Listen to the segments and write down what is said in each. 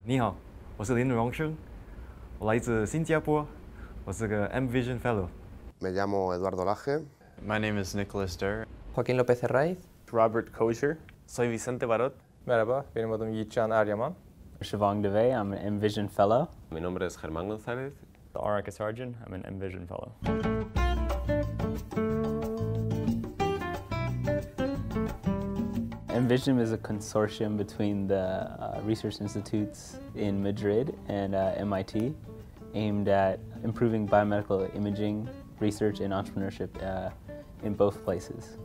你好，我是林荣生，我来自新加坡，我是个 M+Vision Fellow. Me llamo Eduardo Laje. My name is Nicholas Durr. Joaquín López Herraiz. Robert Kosher. Soy Vicente Barot. Merhaba, benim adım Yiğitcan Eryaman. Shivang Deve, I'm an M+Vision Fellow. Mi nombre es Germán González. Araka Sarjan, I'm an M+Vision Fellow. M+Vision is a consortium between the research institutes in Madrid and MIT, aimed at improving biomedical imaging research and entrepreneurship in both places.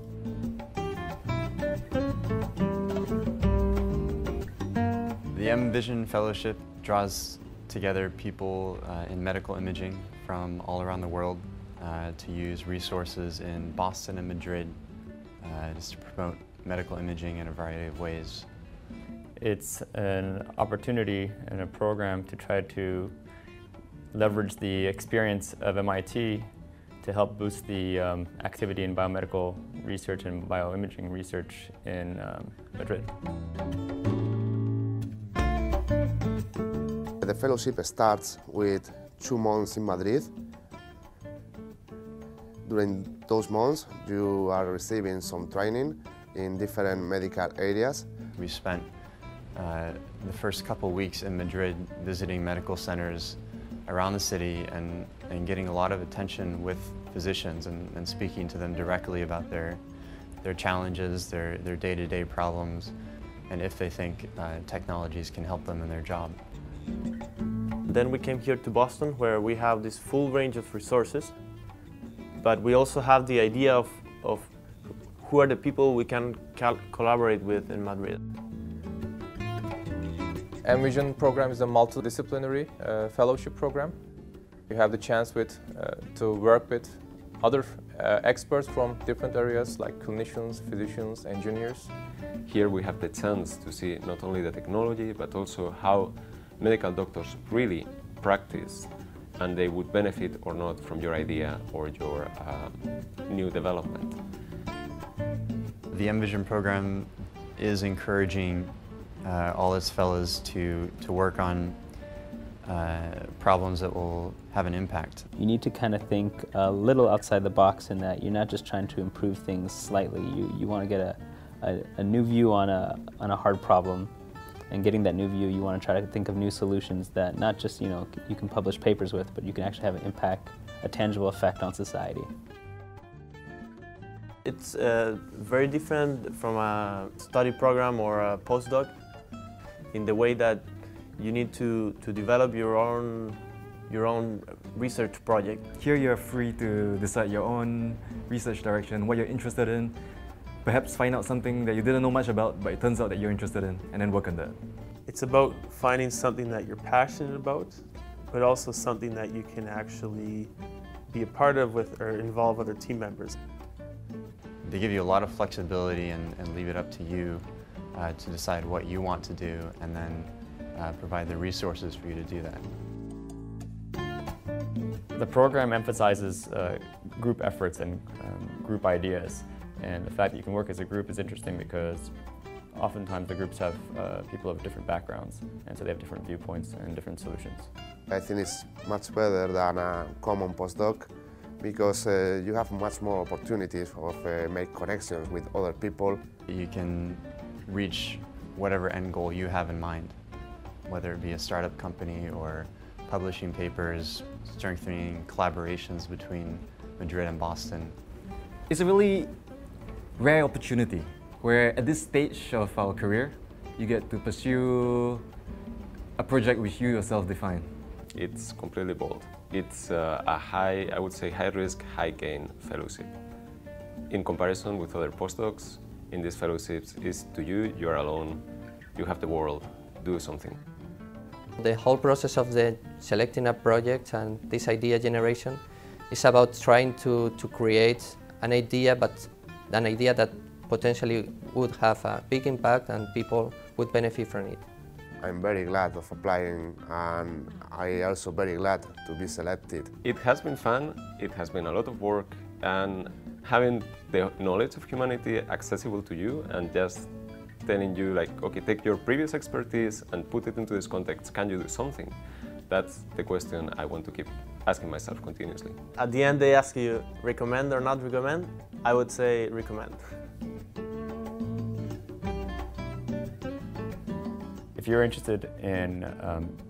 The M+Vision Fellowship draws together people in medical imaging from all around the world to use resources in Boston and Madrid just to promote medical imaging in a variety of ways. It's an opportunity and a program to try to leverage the experience of MIT to help boost the activity in biomedical research and bioimaging research in Madrid. The fellowship starts with 2 months in Madrid. During those months, you are receiving some training in different medical areas. We spent the first couple weeks in Madrid visiting medical centers around the city and getting a lot of attention with physicians and speaking to them directly about their challenges, their day-to-day problems, and if they think technologies can help them in their job. Then we came here to Boston, where we have this full range of resources, but we also have the idea of who are the people we can collaborate with in Madrid. M+Vision program is a multidisciplinary fellowship program. You have the chance to work with other experts from different areas like clinicians, physicians, engineers. Here we have the chance to see not only the technology but also how medical doctors really practice, and they would benefit or not from your idea or your new development. The M+Vision program is encouraging all its fellows to work on problems that will have an impact. You need to kind of think a little outside the box in that you're not just trying to improve things slightly. You want to get a new view on a hard problem, and getting that new view, you want to try to think of new solutions that not just you can publish papers with, but you can actually have an impact, a tangible effect on society. It's very different from a study program or a postdoc in the way that you need to develop your own research project. Here you're free to decide your own research direction, what you're interested in, perhaps find out something that you didn't know much about, but it turns out that you're interested in, and then work on that. It's about finding something that you're passionate about, but also something that you can actually be a part of with or involve other team members. They give you a lot of flexibility and leave it up to you to decide what you want to do, and then provide the resources for you to do that. The program emphasizes group efforts and group ideas, and the fact that you can work as a group is interesting because oftentimes the groups have people of different backgrounds, and so they have different viewpoints and different solutions. I think it's much better than a common postdoc because you have much more opportunities of make connections with other people. You can reach whatever end goal you have in mind, whether it be a startup company or publishing papers, strengthening collaborations between Madrid and Boston. It's a really rare opportunity where at this stage of our career, you get to pursue a project which you yourself define. It's completely bold. It's a I would say high risk, high gain fellowship. In comparison with other postdocs, in these fellowships is to you, you're alone, you have the world, do something. The whole process of selecting a project and this idea generation is about trying to create an idea, but an idea that potentially would have a big impact and people would benefit from it. I'm very glad of applying, and I'm also very glad to be selected. It has been fun, it has been a lot of work, and having the knowledge of humanity accessible to you and just telling you like, okay, take your previous expertise and put it into this context. Can you do something? That's the question I want to keep asking myself continuously. At the end, they ask you, recommend or not recommend? I would say recommend. If you're interested in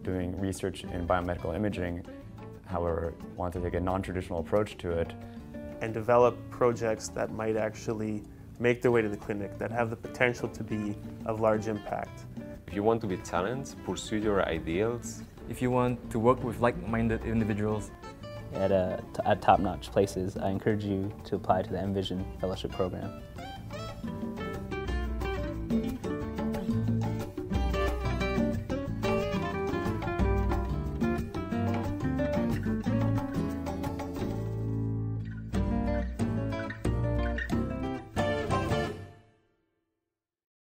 doing research in biomedical imaging, however, want to take a non-traditional approach to it, and develop projects that might actually make their way to the clinic, that have the potential to be of large impact. If you want to be challenged, pursue your ideals. If you want to work with like-minded individuals at top-notch places, I encourage you to apply to the M+Vision Fellowship program.